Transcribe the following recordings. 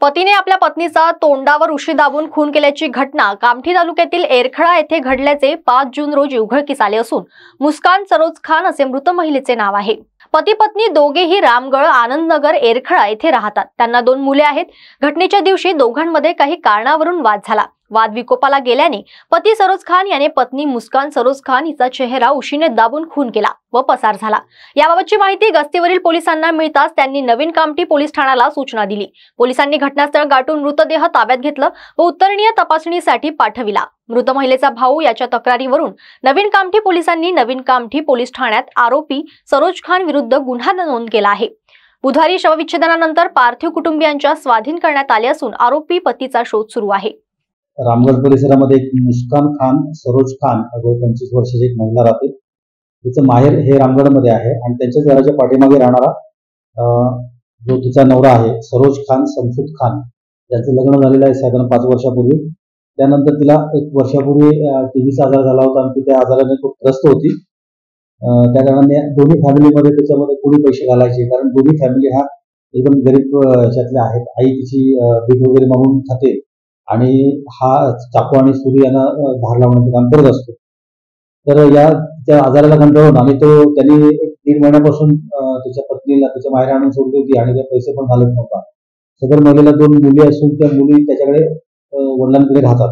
पतीने आपल्या पत्नीचा तोंडावर उशी दाबून खून केल्याची घटना कामठी तालुक्यातील एरखळा येथे घडल्याचे 5 जून रोजी उघडकीस आले असून मुस्कान सरोज खान असे मृत महिलेचे नाव आहे। पती पत्नी दोघेही रामगळ आनंदनगर एरखळा येथे राहतात। त्यांना 2 मुले आहेत। घटनेच्या दिवशी दोघांमध्ये काही कारणावरून वाद झाला। वाद विकोपाला गेल्याने पती सरोज खान याने पत्नी मुस्कान सरोज खान हिचा चेहरा उशीने दाबून खून केला व पसार झाला। याबाबतची माहिती गस्तीवरील पोलिसांना मिळताच त्यांनी नवीन कामठी पोलीस ठाण्याला सूचना दिली। पोलिसांनी घटनास्थळ गाठून मृतदेह ताब्यात घेतला व उत्तरणीय तपासणीसाठी पाठविला। मृत महिलेचा भाऊ याच्या तक्रारीवरून नवीन कामठी पोलिसांनी नवीन कामठी पोलीस ठाण्यात आरोपी सरोज खान विरुद्ध गुन्हा नोंद केला आहे। बुधवारी शवविच्छेदनानंतर पार्थिव कुटुंबियांच्या स्वाधीन करण्यात आले असून आरोपी पतीचा शोध सुरू आहे। रामगढ़ परिसरामध्ये एक मुस्कान खान सरोज खान 25 वर्षाची एक महिला राहते। तिचं माहेर हे रामगढ़मध्ये आहे आणि त्यांच्या घराच्या पाठीमागे राहणारा जो तिचा नवरा आहे सरोज खान शमशूद खान, त्यांचं लग्न झालेलं आहे साधारण 5 वर्षापूर्वी। त्यानंतर तिला 1 वर्षापूर्वी टीबीचा आजार झाला होता आणि ती त्या आजाराने खूप त्रस्त होती। त्या कारणाने दोन्ही फॅमिलीमध्ये त्याच्यामध्ये कोणी पैसे घालायचे, कारण दोन्ही फॅमिली हा एकदम गरीब ह्याच्यातल्या आहेत। आई तिची भीक वगैरे मागून खाते आणि हा चाकू आणि सुरी यांना धार लावण्याचं काम करत असतो। तर या त्या आजाराला कंटाळून आणि त्यांनी 1-1.5 महिन्यापासून त्याच्या पत्नीला त्याच्या माहेर आणून सोडली होती आणि ते पैसे पण घालत नव्हता। सदर महिलेला 2 मुली असून त्या मुली त्याच्याकडे वडिलांकडे राहतात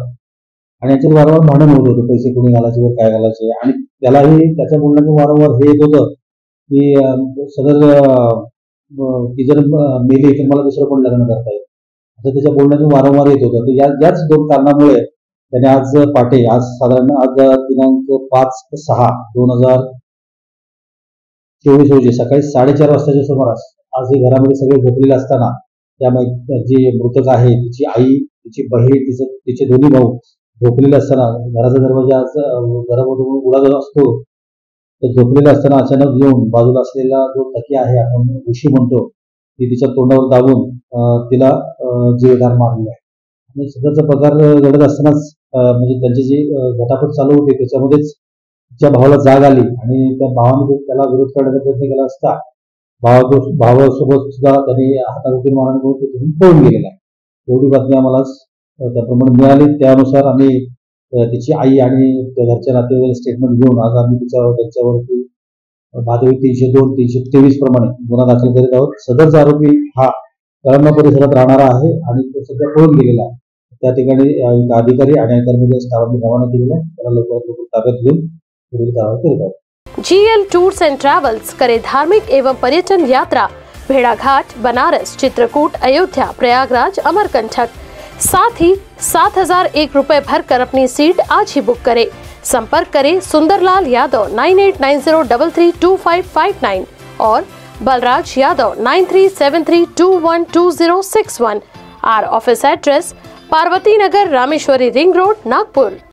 आणि याच्यात वारंवार भांडण होत होतं, पैसे कोणी घालायचे व काय घालायचे। आणि त्यालाही त्याच्या बोलण्यातून वारंवार हे येत होतं की सदर ती जर मेली तर मला दुसरं पण लग्न करता येईल, असं त्याच्या बोलण्यातून वारंवार येत होतं। तर याच 2 कारणामुळे त्याने आज पहाटे साधारण दिनांक 5/6/2024 रोजी सकाळी 4:30 वाजताच्या सुमारास आज हे घरामध्ये सगळे झोपलेले असताना त्यामध्ये जी मृतक आहे तिची आई, तिची बहीण, तिचे दोन्ही भाऊ झोपलेले असताना घराचा दरवाजा घरामधून उघडा असतो, तर झोपलेले असताना अचानक येऊन बाजूला असलेला जो तकिया आहे, आपण उशी म्हणतो, ती तिच्या तोंडावर दाबून तिला जीवदार मारलेला आहे। आणि सदरचा प्रकार घडत असतानाच म्हणजे त्यांची जी झटापट चालू होती त्याच्यामध्येच तिच्या भावाला जाग आली आणि त्या भावाने त्याला विरोध करण्याचा प्रयत्न केला असता भावासोबत सुद्धा त्यांनी हातावरती मारण्यामुळे तो तिथून पळून गेलेला आहे। एवढी बातमी आम्हाला त्याप्रमाणे मिळाली। त्यानुसार आम्ही तिची आई आणि घरच्या नातेवाईकांचे स्टेटमेंट घेऊन आज आम्ही त्यांच्यावरती भादवी 302-323 प्रमाणे गुन्हा दाखल करीत आहोत। सदरचा आरोपी हा कळमना परिसरात राहणारा आहे आणि तो सध्या पळून गेलेला आहे। त्या ठिकाणी एक अधिकारी आणि कर्मचारी स्टाफने रवाना केलेला आहे। त्याला लवकरात ताब्यात घेऊन पुढील कारवाई करीत आहोत। GL टूर्स एंड ट्रैवल्स करे धार्मिक एवं पर्यटन यात्रा भेड़ाघाट, बनारस, चित्रकूट, अयोध्या, प्रयागराज, अमरकंटक, साथ ही 7,001 रुपए भरकर अपनी सीट आज ही बुक करें। संपर्क करें सुंदरलाल यादव 9890332559 और Balraj Yadav 9373212061। Our office address Parvati Nagar, Rameshwari ring road, Nagpur.